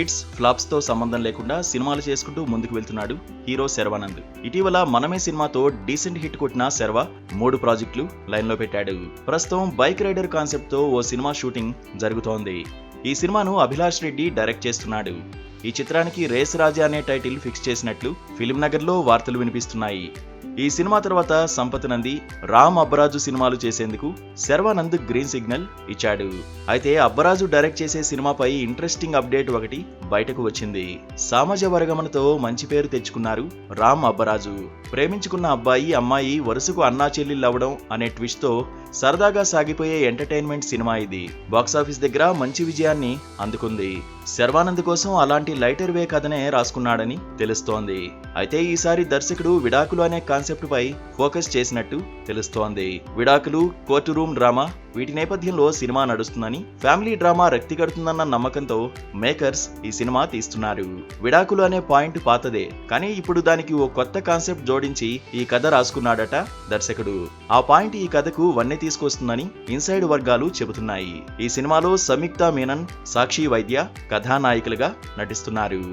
Hits flops తో సంబంధం లేకుండా సినిమాలు చేసుకుంటూ ముందుకు వెళ్తున్నాడు హీరో శర్వానంద్. ఇటీవల మనమే సినిమాతో డీసెంట్ హిట్ కొట్టిన శర్వ 3 ప్రాజెక్టులు లైన్ లో పెట్టాడు. ప్రస్తుతం బైక్ రైడర్ కాన్సెప్ట్ తో ఓ సినిమా షూటింగ్ జరుగుతోంది. ఈ సినిమాను అభిలాష్ రెడ్డి డైరెక్ట్ చేస్తున్నాడు. ఈ చిత్రానికి రేస్ రాజా అనే టైటిల్ ఫిక్స్ చేసినట్లు ఫిల్మ్ నగర్ లో వార్తలు వినిపిస్తున్నాయి. ఈ సినిమా తర్వాత సంపత్ నంది, రామ్ అబ్బరాజు సినిమాలు చేసేందుకు శర్వానంద్ గ్రీన్ సిగ్నల్ ఇచ్చాడు. అయితే అబ్బరాజు డైరెక్ట్ చేసే సినిమాపై ఇంట్రెస్టింగ్ అప్డేట్ ఒకటి బయటకు వచ్చింది. సామాజ వర్గమనతో మంచి పేరు తెచ్చుకున్నారు రామ్ అబ్బరాజు. ప్రేమించుకున్న అబ్బాయి అమ్మాయి వరుసకు అన్నా చెల్లెళ్ళవడం అనే ట్విస్ట్ తో సరదాగా సాగిపోయే ఎంటర్టైన్మెంట్ సినిమా ఇది. బాక్సాఫీస్ దగ్గర మంచి విజయాన్ని అందుకుంది. శర్వానంద్ కోసం అలాంటి లైటర్ వే కథనే రాసుకున్నాడని తెలుస్తోంది. అయితే ఈసారి దర్శకుడు విడాకులు అనే కాన్సెప్ట్ పై ఫోకస్ చేసినట్టు తెలుస్తోంది. విడాకులు, కోర్టు రూమ్ డ్రామా వీటి నేపథ్యంలో సినిమా నడుస్తుందని, ఫ్యామిలీ డ్రామా రక్తి కడుతుందన్న నమ్మకంతో మేకర్స్ ఈ సినిమా తీస్తున్నారు. విడాకులు అనే పాయింట్ పాతదే, కానీ ఇప్పుడు దానికి ఓ కొత్త కాన్సెప్ట్ జోడించి ఈ కథ రాసుకున్నాడట దర్శకుడు. ఆ పాయింట్ ఈ కథకు వన్నె తీసుకొస్తుందని ఇన్సైడ్ వర్గాలు చెబుతున్నాయి. ఈ సినిమాలో సంయుక్త మీనన్, సాక్షి వైద్య కథానాయికలుగా నటిస్తున్నారు.